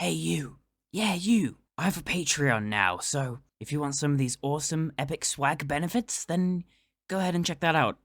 Hey you, yeah you, I have a Patreon now, so if you want some of these awesome epic swag benefits, then go ahead and check that out.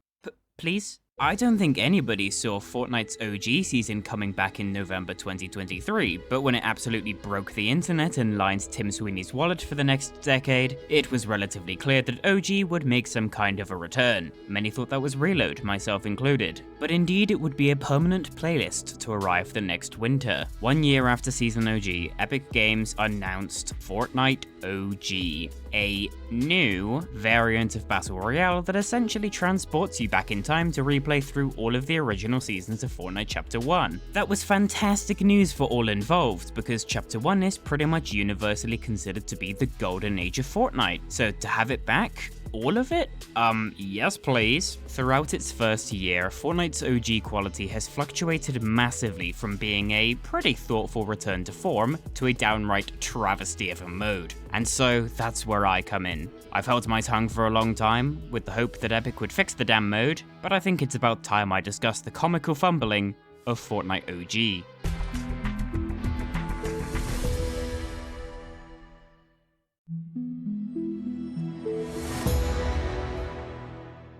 Please? I don't think anybody saw Fortnite's OG season coming back in November 2023, but when it absolutely broke the internet and lined Tim Sweeney's wallet for the next decade, it was relatively clear that OG would make some kind of a return. Many thought that was Reload, myself included. But indeed it would be a permanent playlist to arrive the next winter. 1 year after Season OG, Epic Games announced Fortnite OG, a new variant of Battle Royale that essentially transports you back in time to replay through all of the original seasons of Fortnite Chapter 1. That was fantastic news for all involved, because Chapter 1 is pretty much universally considered to be the golden age of Fortnite, so to have it back, all of it? Yes please. Throughout its first year, Fortnite's OG quality has fluctuated massively from being a pretty thoughtful return to form to a downright travesty of a mode. And so that's where I come in. I've held my tongue for a long time, with the hope that Epic would fix the damn mode, but I think it's about time I discuss the comical fumbling of Fortnite OG.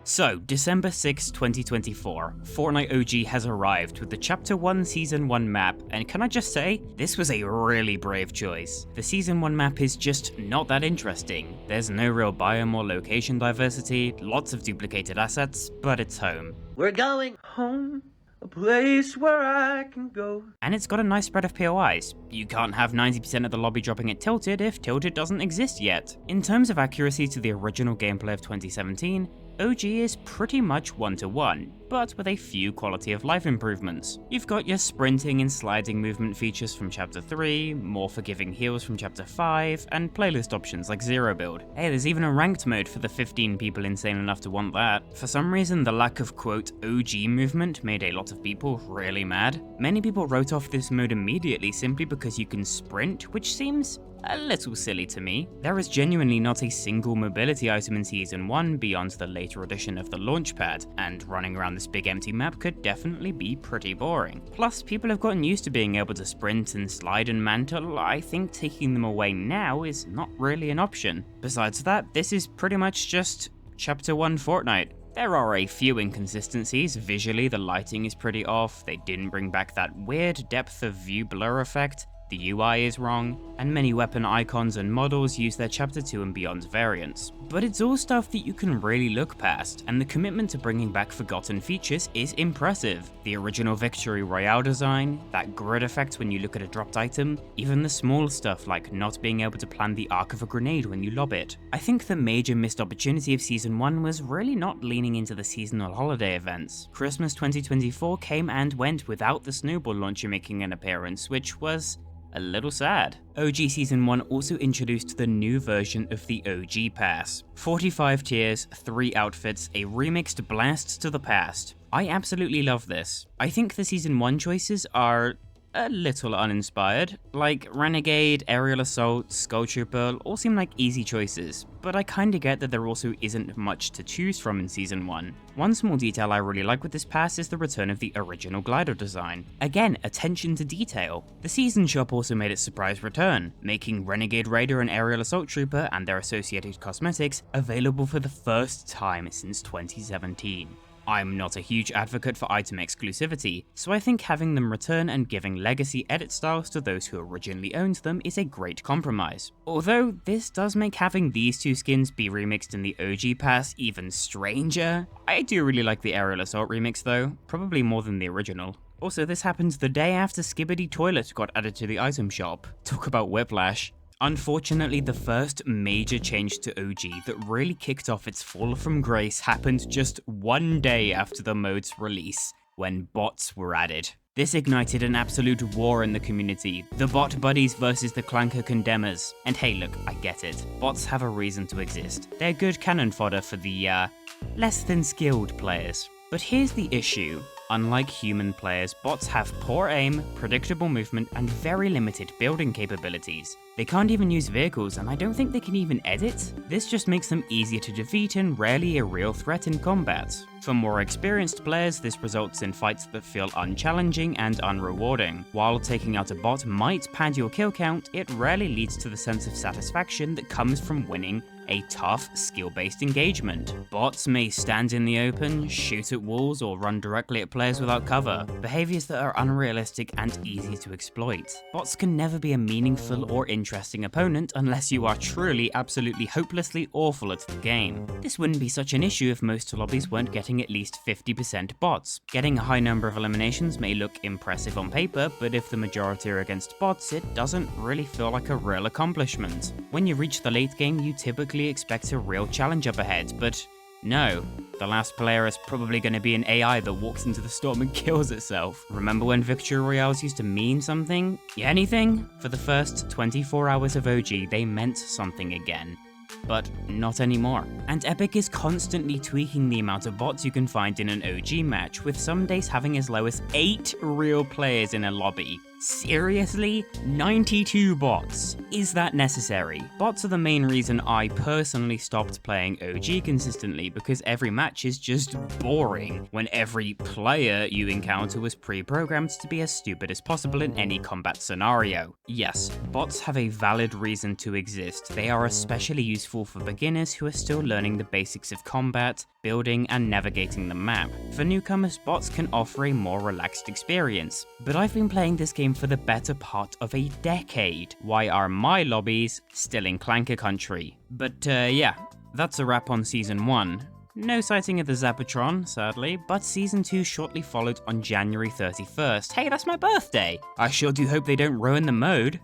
So, December 6, 2024, Fortnite OG has arrived with the Chapter 1 Season 1 map, and can I just say, this was a really brave choice. The Season 1 map is just not that interesting. There's no real biome or location diversity, lots of duplicated assets, but it's home. We're going home, a place where I can go. And it's got a nice spread of POIs. You can't have 90% of the lobby dropping it tilted if tilted doesn't exist yet. In terms of accuracy to the original gameplay of 2017, OG is pretty much 1-to-1, but with a few quality of life improvements. You've got your sprinting and sliding movement features from Chapter 3, more forgiving heals from Chapter 5, and playlist options like Zero Build. Hey, there's even a ranked mode for the 15 people insane enough to want that. For some reason, the lack of quote OG movement made a lot of people really mad. Many people wrote off this mode immediately simply because you can sprint, which seems a little silly to me. There is genuinely not a single mobility item in Season 1 beyond the later addition of the launchpad, and running around this big empty map could definitely be pretty boring. Plus, people have gotten used to being able to sprint and slide and mantle. I think taking them away now is not really an option. Besides that, this is pretty much just Chapter 1 Fortnite. There are a few inconsistencies. Visually, the lighting is pretty off, they didn't bring back that weird depth of view blur effect, the UI is wrong, and many weapon icons and models use their Chapter 2 and Beyond variants. But it's all stuff that you can really look past, and the commitment to bringing back forgotten features is impressive. The original Victory Royale design, that grid effect when you look at a dropped item, even the small stuff like not being able to plan the arc of a grenade when you lob it. I think the major missed opportunity of Season 1 was really not leaning into the seasonal holiday events. Christmas 2024 came and went without the Snowball launcher making an appearance, which was a little sad. OG Season 1 also introduced the new version of the OG Pass. 45 tiers, 3 outfits, a remixed blast to the past. I absolutely love this. I think the Season 1 choices are a little uninspired. Like Renegade, Aerial Assault, Skull Trooper all seem like easy choices, but I kinda get that there also isn't much to choose from in Season 1. One small detail I really like with this pass is the return of the original glider design. Again, attention to detail. The Season Shop also made its surprise return, making Renegade Raider and Aerial Assault Trooper and their associated cosmetics available for the first time since 2017. I'm not a huge advocate for item exclusivity, so I think having them return and giving legacy edit styles to those who originally owned them is a great compromise. Although this does make having these two skins be remixed in the OG pass even stranger. I do really like the Aerial Assault remix though, probably more than the original. Also, this happened the day after Skibidi Toilet got added to the item shop. Talk about whiplash. Unfortunately, the first major change to OG that really kicked off its fall from grace happened just 1 day after the mode's release, when bots were added. This ignited an absolute war in the community, the bot buddies versus the clanker condemners. And hey look, I get it, bots have a reason to exist. They're good cannon fodder for the less than skilled players. But here's the issue. Unlike human players, bots have poor aim, predictable movement, and very limited building capabilities. They can't even use vehicles, and I don't think they can even edit. This just makes them easier to defeat and rarely a real threat in combat. For more experienced players, this results in fights that feel unchallenging and unrewarding. While taking out a bot might pad your kill count, it rarely leads to the sense of satisfaction that comes from winning a tough, skill-based engagement. Bots may stand in the open, shoot at walls, or run directly at players without cover, behaviors that are unrealistic and easy to exploit. Bots can never be a meaningful or interesting opponent unless you are truly, absolutely hopelessly awful at the game. This wouldn't be such an issue if most lobbies weren't getting at least 50% bots. Getting a high number of eliminations may look impressive on paper, but if the majority are against bots, it doesn't really feel like a real accomplishment. When you reach the late game, you typically expect a real challenge up ahead, but no. The last player is probably going to be an AI that walks into the storm and kills itself. Remember when Victory Royales used to mean something? Yeah, anything? For the first 24 hours of OG, they meant something again. But not anymore. And Epic is constantly tweaking the amount of bots you can find in an OG match, with some days having as low as 8 real players in a lobby. Seriously? 92 bots? Is that necessary? Bots are the main reason I personally stopped playing OG consistently, because every match is just boring when every player you encounter was pre-programmed to be as stupid as possible in any combat scenario. Yes, bots have a valid reason to exist. They are especially useful for beginners who are still learning the basics of combat, building, and navigating the map. For newcomers, bots can offer a more relaxed experience. But I've been playing this game for the better part of a decade. Why are my lobbies still in Clanker country? But yeah, that's a wrap on Season 1. No sighting of the Zapatron, sadly, but Season 2 shortly followed on January 31st. Hey, that's my birthday! I sure do hope they don't ruin the mode.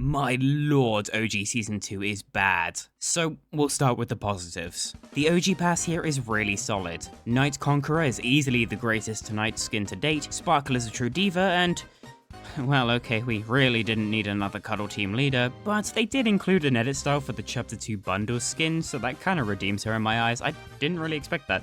My lord, OG Season 2 is bad. So, we'll start with the positives. The OG pass here is really solid. Night Conqueror is easily the greatest Knight skin to date, Sparkle is a true diva, and... well, okay, we really didn't need another Cuddle Team leader, but they did include an edit style for the Chapter 2 bundle skin, so that kinda redeems her in my eyes. I didn't really expect that.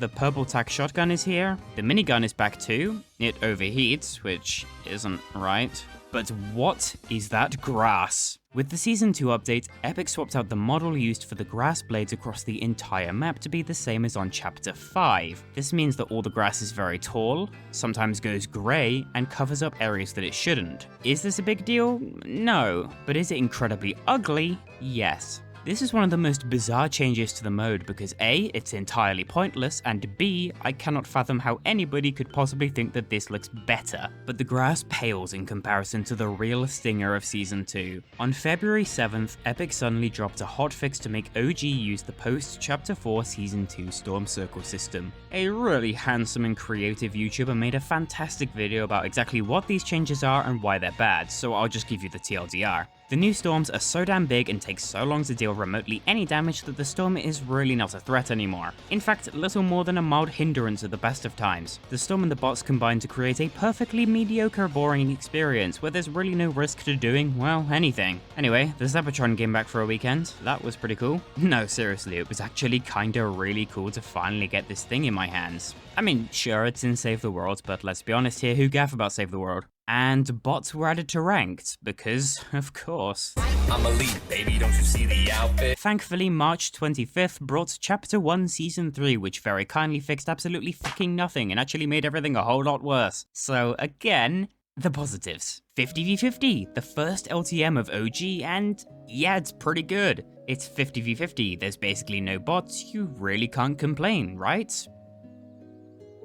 The purple tack shotgun is here. The minigun is back too. It overheats, which isn't right. But what is that grass? With the Season 2 update, Epic swapped out the model used for the grass blades across the entire map to be the same as on Chapter 5. This means that all the grass is very tall, sometimes goes grey, and covers up areas that it shouldn't. Is this a big deal? No. But is it incredibly ugly? Yes. This is one of the most bizarre changes to the mode because A, it's entirely pointless, and B, I cannot fathom how anybody could possibly think that this looks better. But the grass pales in comparison to the real stinger of Season 2. On February 7th, Epic suddenly dropped a hotfix to make OG use the post-Chapter 4 Season 2 Storm Circle system. A really handsome and creative YouTuber made a fantastic video about exactly what these changes are and why they're bad, so I'll just give you the TLDR. The new storms are so damn big and take so long to deal remotely any damage that the storm is really not a threat anymore. In fact, little more than a mild hindrance at the best of times. The storm and the bots combine to create a perfectly mediocre, boring experience where there's really no risk to doing, well, anything. Anyway, the Zapatron came back for a weekend. That was pretty cool. No, seriously, it was actually kinda really cool to finally get this thing in my hands. I mean, sure, it's in Save the World, but let's be honest here, who gaff about Save the World? And bots were added to ranked, because, of course. I'm elite, baby, don't you see the outfit? Thankfully, March 25th brought Chapter 1 Season 3, which very kindly fixed absolutely fucking nothing and actually made everything a whole lot worse. So, again, the positives. 50v50, the first LTM of OG, and yeah, it's pretty good. It's 50v50, there's basically no bots, you really can't complain, right?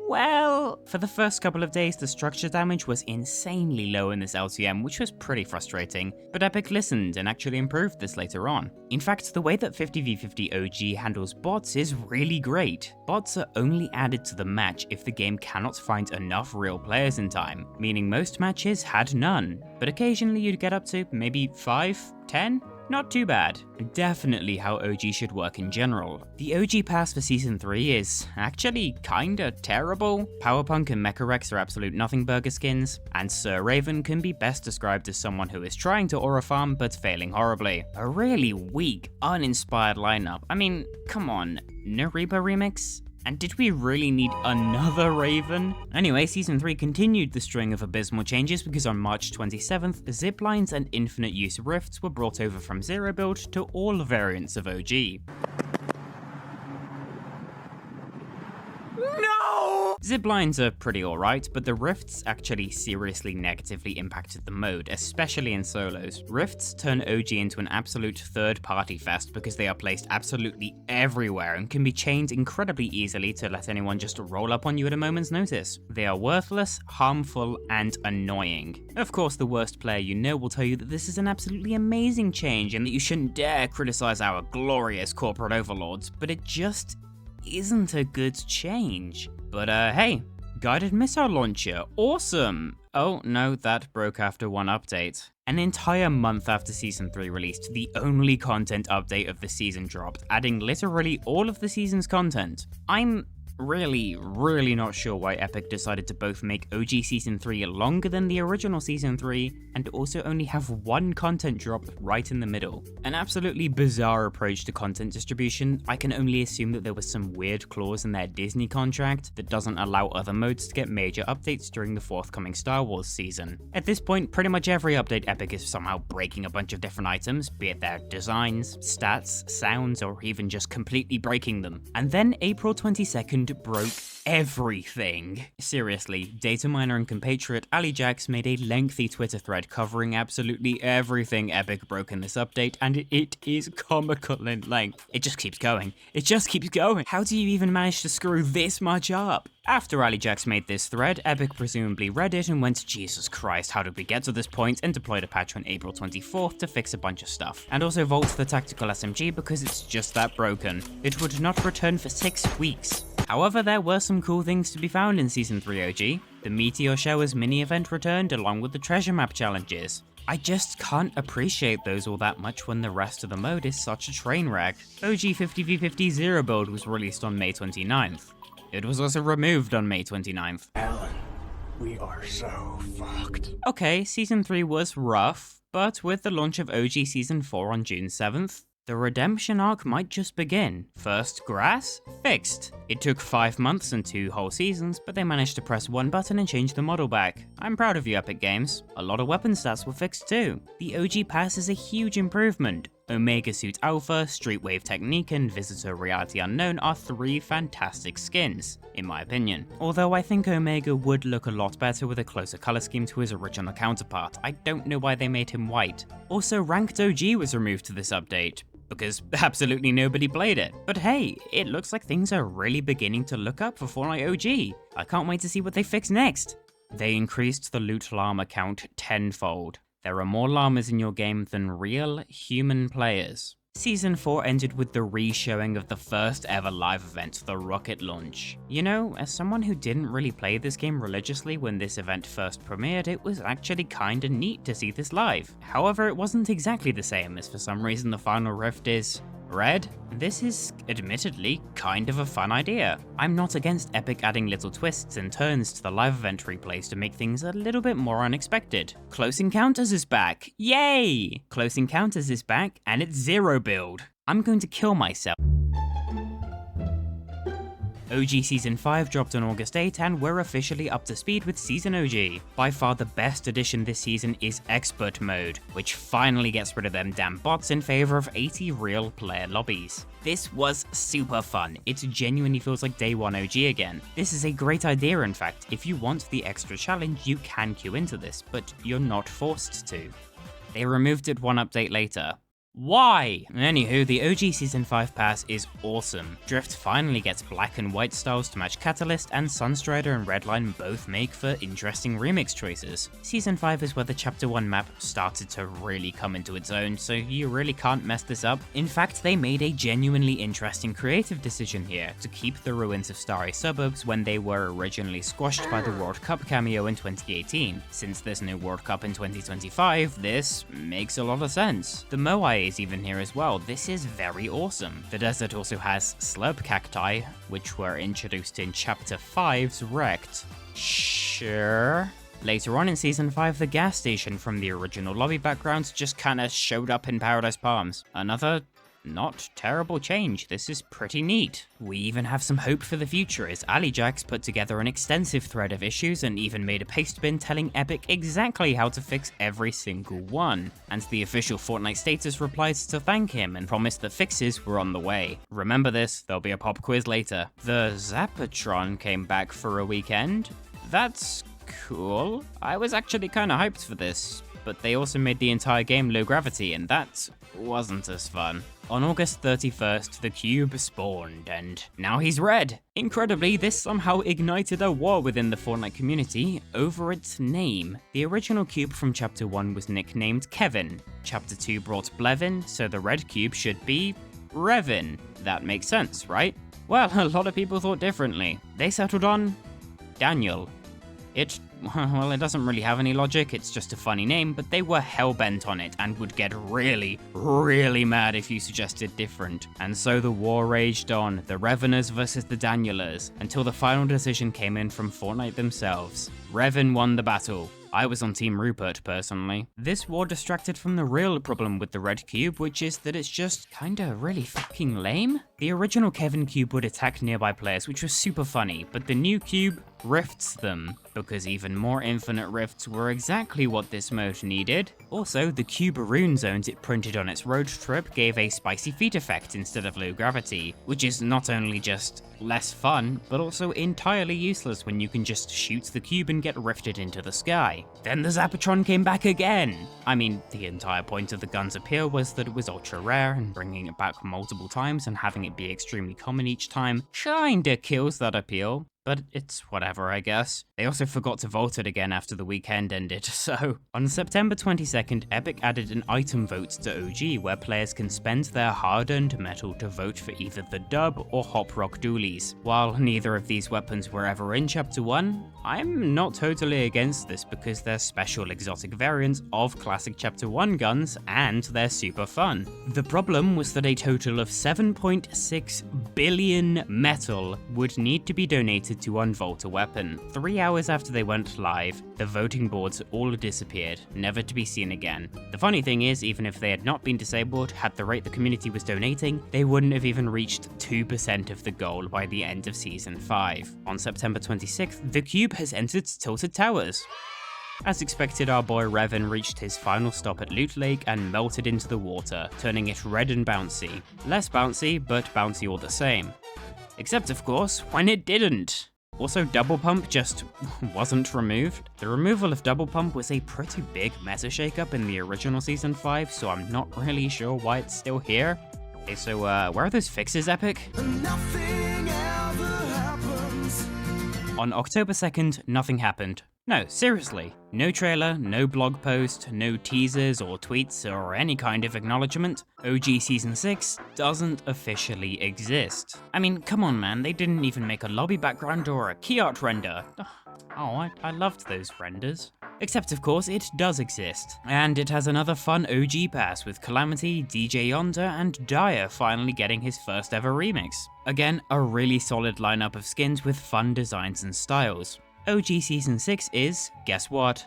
Well, for the first couple of days, the structure damage was insanely low in this LTM, which was pretty frustrating, but Epic listened and actually improved this later on. In fact, the way that 50v50 OG handles bots is really great. Bots are only added to the match if the game cannot find enough real players in time, meaning most matches had none, but occasionally you'd get up to maybe 5, 10? Not too bad. Definitely how OG should work in general. The OG pass for Season 3 is actually kinda terrible. Powerpunk and Mecharex are absolute nothing burger skins, and Sir Raven can be best described as someone who is trying to aura farm but failing horribly. A really weak, uninspired lineup. I mean, come on, no Reaper remix? And did we really need another Raven? Anyway, Season 3 continued the string of abysmal changes because on March 27th, ziplines and infinite use rifts were brought over from Zero Build to all variants of OG. Ziplines are pretty alright, but the rifts actually seriously negatively impacted the mode, especially in solos. Rifts turn OG into an absolute third-party fest because they are placed absolutely everywhere and can be chained incredibly easily to let anyone just roll up on you at a moment's notice. They are worthless, harmful, and annoying. Of course, the worst player you know will tell you that this is an absolutely amazing change and that you shouldn't dare criticize our glorious corporate overlords, but it just isn't a good change. But hey, guided missile launcher, awesome! Oh no, that broke after one update. An entire month after Season 3 released, the only content update of the season dropped, adding literally all of the season's content. I'm really not sure why Epic decided to both make OG Season 3 longer than the original Season 3, and also only have one content drop right in the middle. An absolutely bizarre approach to content distribution. I can only assume that there was some weird clause in their Disney contract that doesn't allow other modes to get major updates during the forthcoming Star Wars season. At this point, pretty much every update Epic is somehow breaking a bunch of different items, be it their designs, stats, sounds, or even just completely breaking them. And then April 22nd broke everything. Seriously, data miner and compatriot AllyJax made a lengthy Twitter thread covering absolutely everything Epic broke in this update, and it is comical in length. It just keeps going. It just keeps going. How do you even manage to screw this much up? After AllyJax made this thread, Epic presumably read it and went, Jesus Christ, how did we get to this point, and deployed a patch on April 24th to fix a bunch of stuff. And also vaults the tactical SMG because it's just that broken. It would not return for 6 weeks. However, there were some cool things to be found in Season 3 OG. The Meteor Showers mini-event returned along with the treasure map challenges. I just can't appreciate those all that much when the rest of the mode is such a train wreck. OG 50v50 Zero Build was released on May 29th. It was also removed on May 29th. Alan, we are so fucked. Okay, Season 3 was rough, but with the launch of OG Season 4 on June 7th, the redemption arc might just begin. First grass? Fixed. It took 5 months and 2 whole seasons, but they managed to press one button and change the model back. I'm proud of you, Epic Games. A lot of weapon stats were fixed too. The OG Pass is a huge improvement. Omega Suit Alpha, Streetwave Technique, and Visitor Reality Unknown are 3 fantastic skins, in my opinion. Although I think Omega would look a lot better with a closer color scheme to his original counterpart. I don't know why they made him white. Also, Ranked OG was removed to this update, because absolutely nobody played it. But hey, it looks like things are really beginning to look up for Fortnite OG. I can't wait to see what they fix next. They increased the loot llama count tenfold. There are more llamas in your game than real human players. Season 4 ended with the re-showing of the first ever live event, the rocket launch. You know, as someone who didn't really play this game religiously when this event first premiered, it was actually kinda neat to see this live. However, it wasn't exactly the same, as for some reason the final rift is red. This is, admittedly, kind of a fun idea. I'm not against Epic adding little twists and turns to the live event replays to make things a little bit more unexpected. Close Encounters is back! Yay! Close Encounters is back, and it's Zero Build. I'm going to kill myself. OG Season 5 dropped on August 8 and we're officially up to speed with Season OG. By far the best addition this season is Expert Mode, which finally gets rid of them damn bots in favor of 80 real player lobbies. This was super fun. It genuinely feels like day 1 OG again. This is a great idea in fact. If you want the extra challenge, you can queue into this, but you're not forced to. They removed it one update later. Why? Anywho, the OG Season 5 pass is awesome. Drift finally gets black and white styles to match Catalyst, and Sunstrider and Redline both make for interesting remix choices. Season 5 is where the Chapter 1 map started to really come into its own, so you really can't mess this up. In fact, they made a genuinely interesting creative decision here, to keep the ruins of Starry Suburbs when they were originally squashed by the World Cup cameo in 2018. Since there's no World Cup in 2025, this makes a lot of sense. The Moai is even here as well. This is very awesome. The desert also has slurp cacti, which were introduced in Chapter 5's Wrecked. Sure. Later on in Season 5, the gas station from the original lobby background just kinda showed up in Paradise Palms. Another not terrible change. This is pretty neat. We even have some hope for the future as AllyJax put together an extensive thread of issues and even made a paste bin telling Epic exactly how to fix every single one. And the official Fortnite status replied to thank him and promised that fixes were on the way. Remember this, there'll be a pop quiz later. The Zapatron came back for a weekend. That's cool. I was actually kinda hyped for this, but they also made the entire game low gravity and that wasn't as fun. On August 31st, the cube spawned, and now he's red. Incredibly, this somehow ignited a war within the Fortnite community over its name. The original cube from Chapter 1 was nicknamed Kevin. Chapter 2 brought Blevin, so the red cube should be Revin. That makes sense, right? Well, a lot of people thought differently. They settled on Daniel. It doesn't really have any logic, it's just a funny name, but they were hell-bent on it and would get really, really mad if you suggested different. And so the war raged on, the Reveners versus the Danielers, until the final decision came in from Fortnite themselves. Revan won the battle. I was on Team Rupert, personally. This war distracted from the real problem with the red cube, which is that it's just kinda really fucking lame. The original Kevin cube would attack nearby players, which was super funny, but the new cube rifts them, because even more infinite rifts were exactly what this mode needed. Also, the cube rune zones it printed on its road trip gave a spicy feet effect instead of low gravity, which is not only just less fun, but also entirely useless when you can just shoot the cube and get rifted into the sky. Then the Zapatron came back again! I mean, the entire point of the gun's appeal was that it was ultra rare, and bringing it back multiple times and having it be extremely common each time kinda kills that appeal. But it's whatever, I guess. They also forgot to vault it again after the weekend ended, so... On September 22nd, Epic added an item vote to OG where players can spend their hard-earned metal to vote for either the dub or hop rock dualies. While neither of these weapons were ever in Chapter 1, I'm not totally against this because they're special exotic variants of classic Chapter 1 guns and they're super fun. The problem was that a total of 7.6 billion metal would need to be donated to unvault a weapon. 3 hours after they went live, the voting boards all disappeared, never to be seen again. The funny thing is, even if they had not been disabled, at the rate the community was donating, they wouldn't have even reached 2% of the goal by the end of Season 5. On September 26th, the cube has entered Tilted Towers. As expected, our boy Revan reached his final stop at Loot Lake and melted into the water, turning it red and bouncy. Less bouncy, but bouncy all the same. Except, of course, when it didn't. Also, Double Pump just wasn't removed. The removal of Double Pump was a pretty big meta shakeup in the original Season 5, so I'm not really sure why it's still here. Okay, so where are those fixes, Epic? On October 2nd, nothing happened. No, seriously. No trailer, no blog post, no teasers or tweets or any kind of acknowledgement. OG Season 6 doesn't officially exist. I mean, come on man, they didn't even make a lobby background or a key art render. Oh, I loved those renders. Except of course it does exist, and it has another fun OG pass with Calamity, DJ Yonder, and Dyer finally getting his first ever remix. Again, a really solid lineup of skins with fun designs and styles. OG Season 6 is, guess what, ...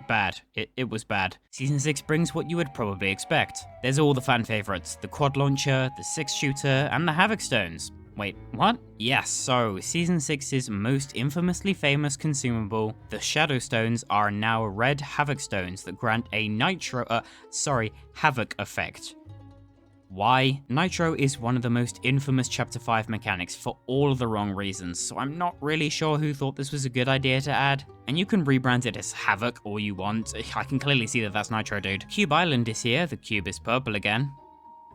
bad. It was bad. Season 6 brings what you would probably expect. There's all the fan favorites, the quad launcher, the 6-shooter, and the Havoc Stones. Wait, what? Yes, so Season 6's most infamously famous consumable, the Shadow Stones, are now red Havoc Stones that grant a Havoc effect. Why? Nitro is one of the most infamous Chapter 5 mechanics for all the wrong reasons, so I'm not really sure who thought this was a good idea to add. And you can rebrand it as Havoc all you want, I can clearly see that that's Nitro, dude. Cube Island is here, the cube is purple again.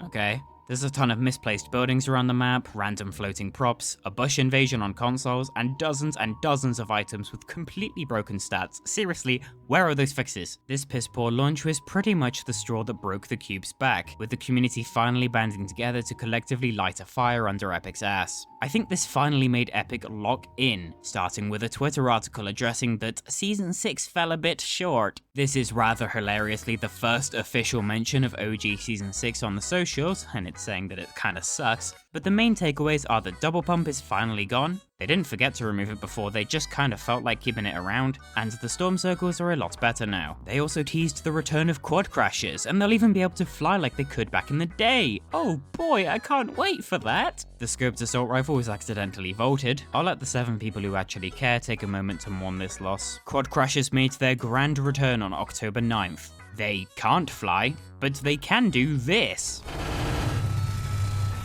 Okay. There's a ton of misplaced buildings around the map, random floating props, a bush invasion on consoles, and dozens of items with completely broken stats. Seriously, where are those fixes? This piss poor launch was pretty much the straw that broke the cube's back, with the community finally banding together to collectively light a fire under Epic's ass. I think this finally made Epic lock in, starting with a Twitter article addressing that Season 6 fell a bit short. This is rather hilariously the first official mention of OG Season 6 on the socials, and it's saying that it kinda sucks, but the main takeaways are that double pump is finally gone, they didn't forget to remove it before, they just kinda felt like keeping it around, and the storm circles are a lot better now. They also teased the return of quad crashes, and they'll even be able to fly like they could back in the day. Oh boy, I can't wait for that! The scoped assault rifle was accidentally vaulted. I'll let the 7 people who actually care take a moment to mourn this loss. Quad crashes made their grand return on October 9th. They can't fly, but they can do this.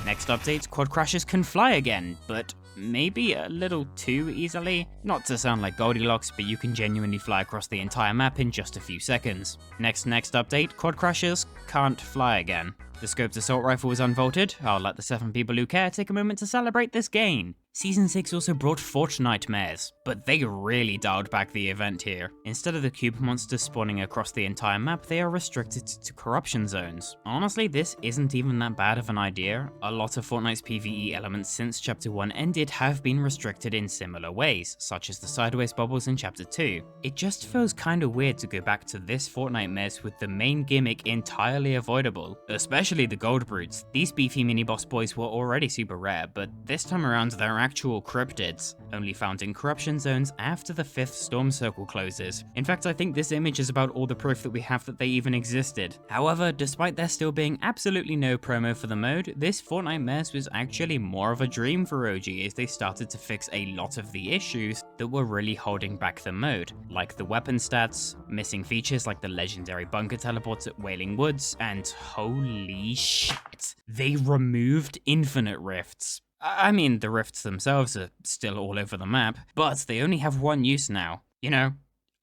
Next update, quad crashes can fly again, but maybe a little too easily. Not to sound like Goldilocks, but you can genuinely fly across the entire map in just a few seconds. Next update, quad crashes can't fly again. The scoped assault rifle was unvaulted. I'll let the 7 people who care take a moment to celebrate this gain. Season 6 also brought Fortnite mares, but they really dialed back the event here. Instead of the cube monsters spawning across the entire map, they are restricted to corruption zones. Honestly, this isn't even that bad of an idea. A lot of Fortnite's PvE elements since Chapter 1 ended have been restricted in similar ways, such as the sideways bubbles in Chapter 2. It just feels kinda weird to go back to this Fortnite mess with the main gimmick entirely avoidable. Especially the gold brutes. These beefy mini boss boys were already super rare, but this time around they're actual cryptids, only found in corruption zones after the 5th storm circle closes. In fact, I think this image is about all the proof that we have that they even existed. However, despite there still being absolutely no promo for the mode, this Fortnite mess was actually more of a dream for OG as they started to fix a lot of the issues that were really holding back the mode, like the weapon stats, missing features like the legendary bunker teleports at Wailing Woods, and holy shit, they removed infinite rifts. I mean, the rifts themselves are still all over the map, but they only have one use now. You know,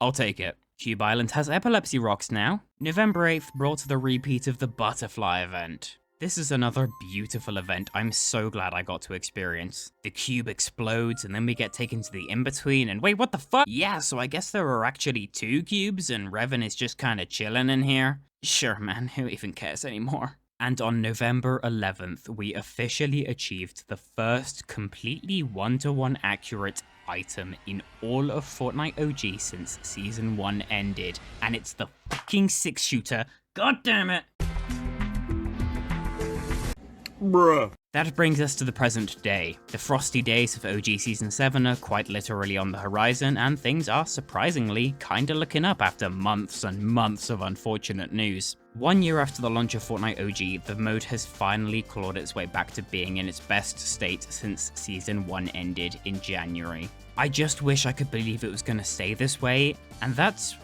I'll take it. Cube Island has epilepsy rocks now. November 8th brought the repeat of the butterfly event. This is another beautiful event I'm so glad I got to experience. The cube explodes and then we get taken to the in-between and wait, what the fuck? Yeah, so I guess there are actually 2 cubes and Revan is just kinda chilling in here. Sure man, who even cares anymore? And on November 11th, we officially achieved the first completely 1-to-1 accurate item in all of Fortnite OG since Season 1 ended. And it's the fucking 6-shooter. God damn it! Bruh. That brings us to the present day. The frosty days of OG Season 7 are quite literally on the horizon, and things are surprisingly kinda looking up after months and months of unfortunate news. 1 year after the launch of Fortnite OG, the mode has finally clawed its way back to being in its best state since Season 1 ended in January. I just wish I could believe it was gonna stay this way, and that's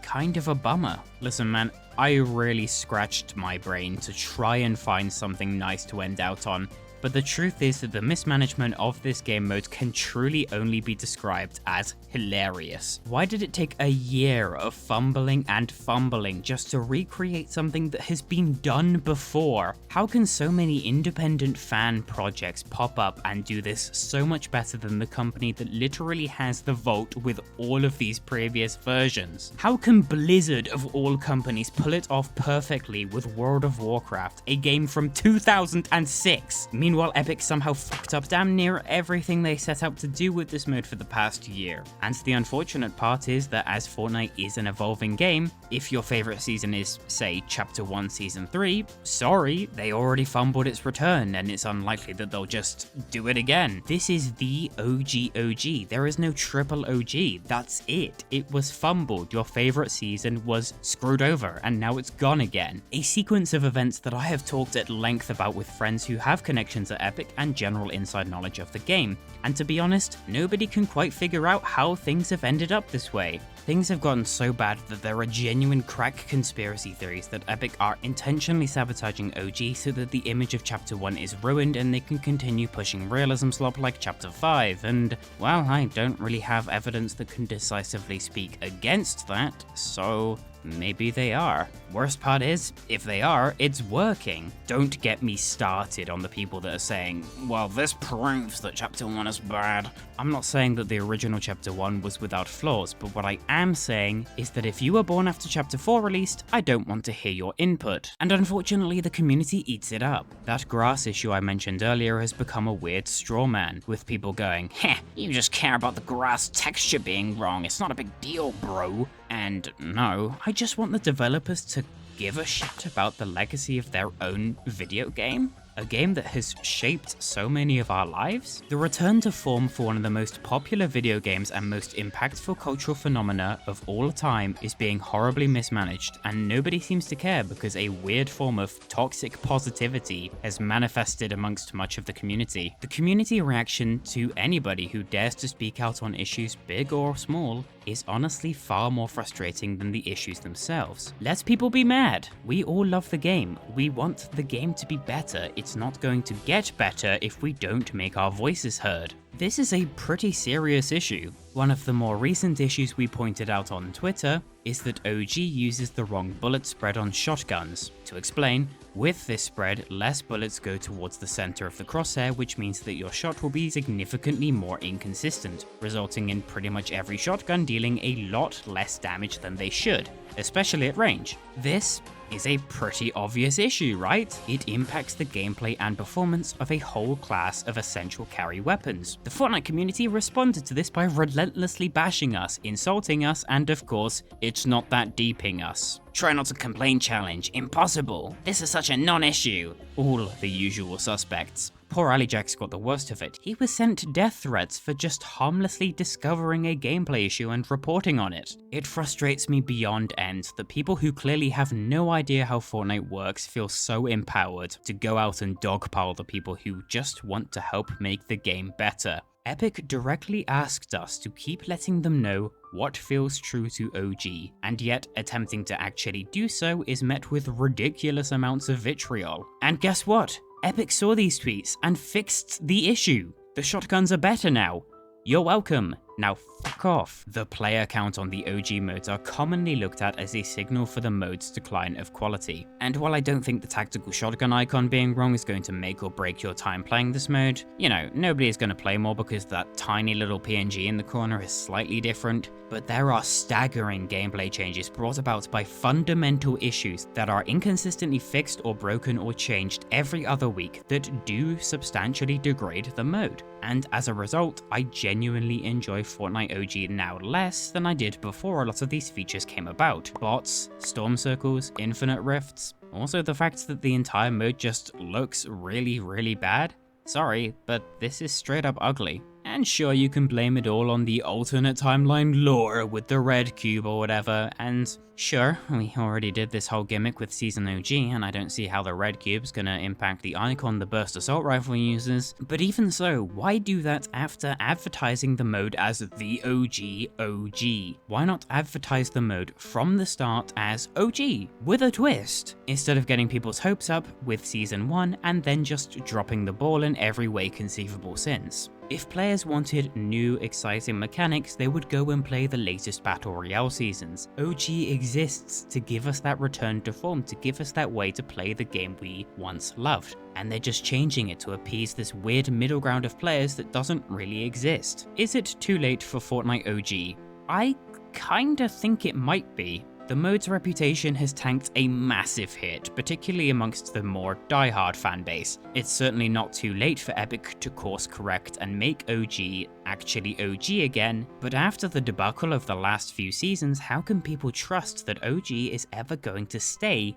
kind of a bummer. Listen man, I really scratched my brain to try and find something nice to end out on, but the truth is that the mismanagement of this game mode can truly only be described as hilarious. Why did it take a year of fumbling and fumbling just to recreate something that has been done before? How can so many independent fan projects pop up and do this so much better than the company that literally has the vault with all of these previous versions? How can Blizzard of all companies pull it off perfectly with World of Warcraft, a game from 2006? Meanwhile, Epic somehow fucked up damn near everything they set out to do with this mode for the past year. And the unfortunate part is that as Fortnite is an evolving game, if your favorite season is, say, Chapter 1 Season 3, sorry, they already fumbled its return and it's unlikely that they'll just do it again. This is the OG. There is no triple OG, that's it. It was fumbled, your favorite season was screwed over, and now it's gone again. A sequence of events that I have talked at length about with friends who have connections at Epic and general inside knowledge of the game, and to be honest, nobody can quite figure out how things have ended up this way. Things have gotten so bad that there are genuine crack conspiracy theories that Epic are intentionally sabotaging OG so that the image of Chapter 1 is ruined and they can continue pushing realism slop like Chapter 5, and, well, I don't really have evidence that can decisively speak against that, so maybe they are. Worst part is, if they are, it's working. Don't get me started on the people that are saying, well, this proves that Chapter 1 is bad. I'm not saying that the original Chapter 1 was without flaws, but what I am saying is that if you were born after Chapter 4 released, I don't want to hear your input. And unfortunately, the community eats it up. That grass issue I mentioned earlier has become a weird straw man, with people going, heh, you just care about the grass texture being wrong, it's not a big deal, bro. And no, I just want the developers to give a shit about the legacy of their own video game? A game that has shaped so many of our lives? The return to form for one of the most popular video games and most impactful cultural phenomena of all time is being horribly mismanaged, and nobody seems to care because a weird form of toxic positivity has manifested amongst much of the community. The community reaction to anybody who dares to speak out on issues big or small is honestly far more frustrating than the issues themselves. Let people be mad. We all love the game. We want the game to be better. It's not going to get better if we don't make our voices heard. This is a pretty serious issue. One of the more recent issues we pointed out on Twitter is that OG uses the wrong bullet spread on shotguns. To explain, with this spread, less bullets go towards the center of the crosshair, which means that your shot will be significantly more inconsistent, resulting in pretty much every shotgun dealing a lot less damage than they should, especially at range. This is a pretty obvious issue, right? It impacts the gameplay and performance of a whole class of essential carry weapons. The Fortnite community responded to this by relentlessly bashing us, insulting us, and of course, it's not that deeping us. Try not to complain challenge, impossible. This is such a non-issue. All the usual suspects. Poor AllyJax got the worst of it. He was sent death threats for just harmlessly discovering a gameplay issue and reporting on it. It frustrates me beyond end that people who clearly have no idea how Fortnite works feel so empowered to go out and dogpile the people who just want to help make the game better. Epic directly asked us to keep letting them know what feels true to OG, and yet attempting to actually do so is met with ridiculous amounts of vitriol. And guess what? Epic saw these tweets and fixed the issue. The shotguns are better now. You're welcome. Now fuck off. The player count on the OG modes are commonly looked at as a signal for the mode's decline of quality. And while I don't think the tactical shotgun icon being wrong is going to make or break your time playing this mode, you know, nobody is going to play more because that tiny little PNG in the corner is slightly different, but there are staggering gameplay changes brought about by fundamental issues that are inconsistently fixed or broken or changed every other week that do substantially degrade the mode. And as a result, I genuinely enjoy Fortnite OG now less than I did before a lot of these features came about. Bots, storm circles, infinite rifts, also the fact that the entire mode just looks really bad. Sorry, but this is straight up ugly. And sure, you can blame it all on the alternate timeline lore with the red cube or whatever, and sure, we already did this whole gimmick with Season OG, and I don't see how the red cube's gonna impact the icon the burst assault rifle uses, but even so, why do that after advertising the mode as the OG? Why not advertise the mode from the start as OG, with a twist, instead of getting people's hopes up with Season 1 and then just dropping the ball in every way conceivable since? If players wanted new, exciting mechanics, they would go and play the latest Battle Royale seasons. OG exists to give us that return to form, to give us that way to play the game we once loved. And they're just changing it to appease this weird middle ground of players that doesn't really exist. Is it too late for Fortnite OG? I kinda think it might be. The mode's reputation has tanked a massive hit, particularly amongst the more diehard fanbase. It's certainly not too late for Epic to course correct and make OG actually OG again, but after the debacle of the last few seasons, how can people trust that OG is ever going to stay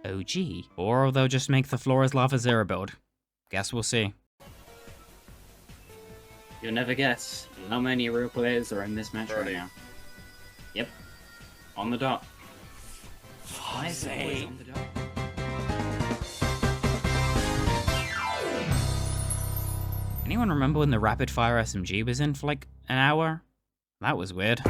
OG? Or they'll just make the Floor is Lava Zero build. Guess we'll see. You'll never guess how many real players are in this match right now. Yep. On the dot. Why is it always on the dot? Anyone remember when the rapid fire SMG was in for like an hour? That was weird.